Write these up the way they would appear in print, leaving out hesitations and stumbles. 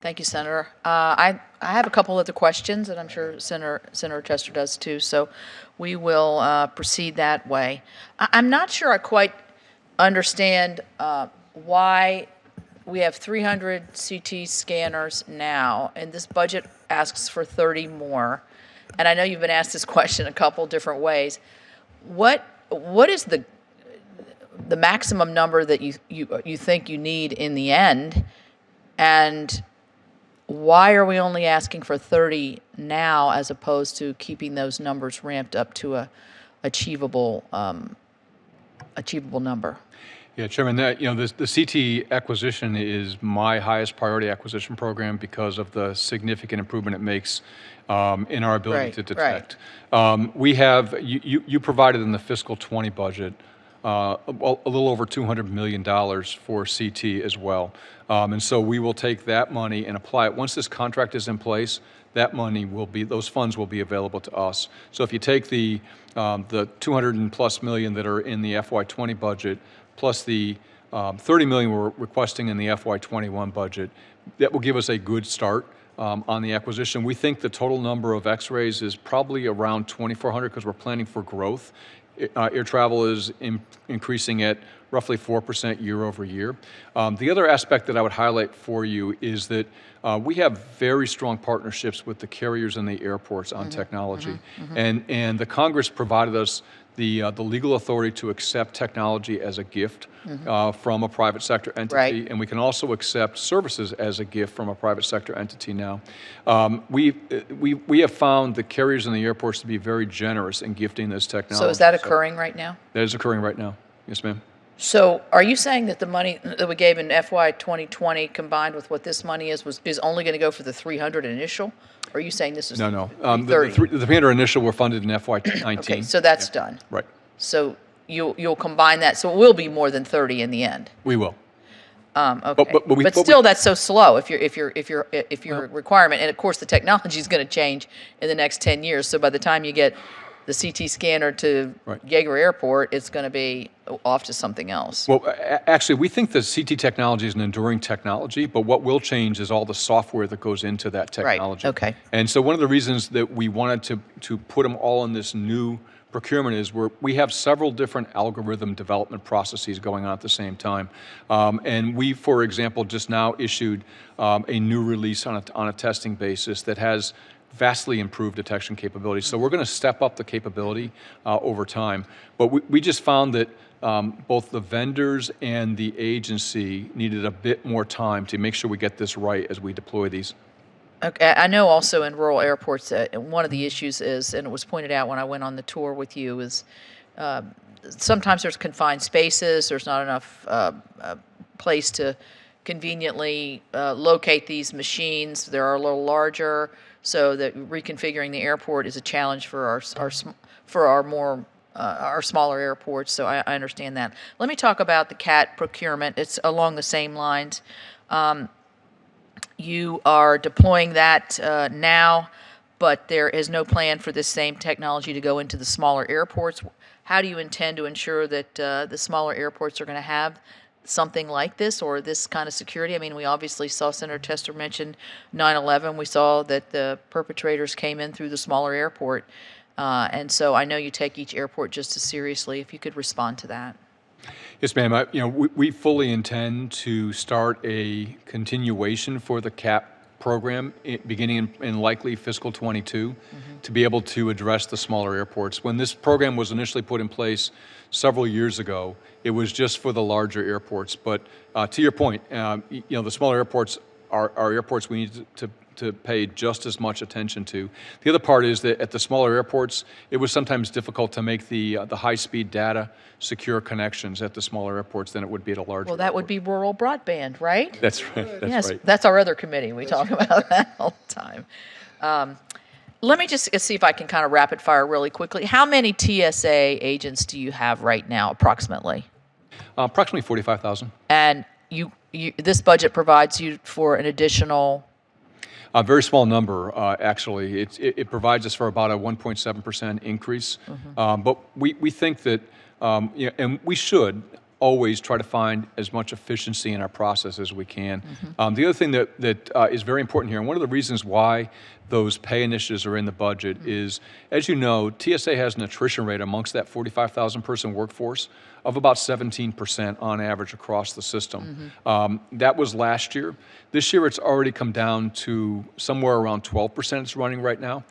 Thank you, Senator. I have a couple other questions, and I'm sure Senator Chester does too, so we will proceed that way. I'm not sure I quite understand why we have 300 CT scanners now, and this budget asks for 30 more. And I know you've been asked this question a couple different ways. What is the maximum number that you think you need in the end, and why are we only asking for 30 now as opposed to keeping those numbers ramped up to a achievable number? Yeah, Chairman, the CT acquisition is my highest priority acquisition program because of the significant improvement it makes in our ability to detect. Right. We have, you provided in the fiscal 20 budget a little over $200 million for CT as well. And so we will take that money and apply it. Once this contract is in place, that money will be, those funds will be available to us. So if you take the 200+ million that are in the FY20 budget, plus the 30 million we're requesting in the FY21 budget, that will give us a good start on the acquisition. We think the total number of X-rays is probably around 2,400 because we're planning for growth. Air travel is increasing at roughly 4% year over year. The other aspect that I would highlight for you is that we have very strong partnerships with the carriers and the airports on technology. And the Congress provided us the legal authority to accept technology as a gift from a private sector entity, Right. and we can also accept services as a gift from a private sector entity now. We have found the carriers and the airports to be very generous in gifting this technology. So is that occurring right now? That is occurring right now. Yes, ma'am. So are you saying that the money that we gave in FY 2020 combined with what this money is only going to go for the 300 initial? Or are you saying this is No. 330? The 300 initial were funded in FY 19. Okay, so that's done. Right. So you'll combine that, so it will be more than 30 in the end. We will. Okay. But still, that's so slow if your requirement, and of course the technology is going to change in the next 10 years. So by the time you get the CT scanner to Right. Yeager Airport, it's going to be off to something else. Well, actually, we think the CT technology is an enduring technology, but what will change is all the software that goes into that technology. Right. Okay. And so one of the reasons that we wanted to put them all in this new procurement is we have several different algorithm development processes going on at the same time. And we, for example, just now issued a new release on a testing basis that has vastly improved detection capabilities. So we're going to step up the capability over time. But we just found that both the vendors and the agency needed a bit more time to make sure we get this right as we deploy these. Okay, I know also in rural airports, one of the issues is, and it was pointed out when I went on the tour with you, is sometimes there's confined spaces, there's not enough place to conveniently locate these machines. They're a little larger, so that reconfiguring the airport is a challenge for our smaller airports. So I understand that. Let me talk about the CAT procurement. It's along the same lines. You are deploying that now, but there is no plan for this same technology to go into the smaller airports. How do you intend to ensure that the smaller airports are going to have something like this or this kind of security? I mean, we obviously saw Senator Tester mention 9/11. We saw that the perpetrators came in through the smaller airport. And so I know you take each airport just as seriously. If you could respond to that. Yes, ma'am. We fully intend to start a continuation for the CAP program beginning in likely fiscal 22 to be able to address the smaller airports. When this program was initially put in place several years ago, it was just for the larger airports. But to your point, the smaller airports are airports we need to pay just as much attention to. The other part is that at the smaller airports, it was sometimes difficult to make the high-speed data secure connections at the smaller airports than it would be at a larger Well, that would be rural broadband, right? That's right. Yes, right. that's our other committee. We talk about that all the time. Let me just see if I can kind of rapid fire really quickly. How many TSA agents do you have right now, approximately? Approximately 45,000. And this budget provides you for an additional... A very small number, actually. It provides us for about a 1.7% increase. But we think that, and we should, always try to find as much efficiency in our process as we can. The other thing that is very important here, and one of the reasons why those pay initiatives are in the budget is, as you know, TSA has an attrition rate amongst that 45,000 person workforce of about 17% on average across the system. That was last year. This year it's already come down to somewhere around 12% it's running right now.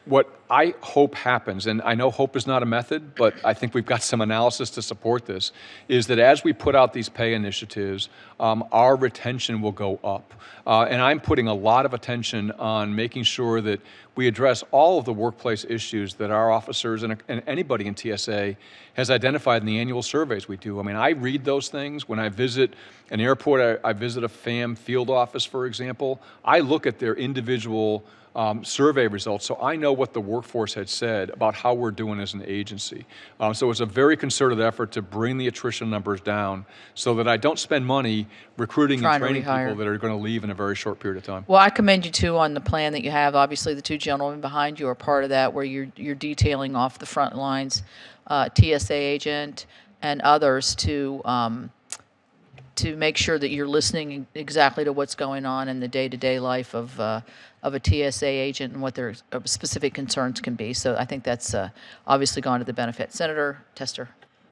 What I hope happens, and I know hope is not a method, but I think we've got some analysis to support this, is that as we put out these pay initiatives, our retention will go up. And I'm putting a lot of attention on making sure that we address all of the workplace issues that our officers and anybody in TSA has identified in the annual surveys we do. I mean, I read those things. When I visit an airport, I visit a FAM field office, for example, I look at their individual survey results, so I know what the workforce had said about how we're doing as an agency. So it's a very concerted effort to bring the attrition numbers down so that I don't spend money recruiting and training people that are going to leave in a very short period of time. Well, I commend you too on the plan that you have. Obviously, the two gentlemen behind you are part of that, where you're detailing off the front lines, TSA agent and others to make sure that you're listening exactly to what's going on in the day-to-day life of a TSA agent and what their specific concerns can be. So I think that's obviously gone to the benefit. Senator Tester.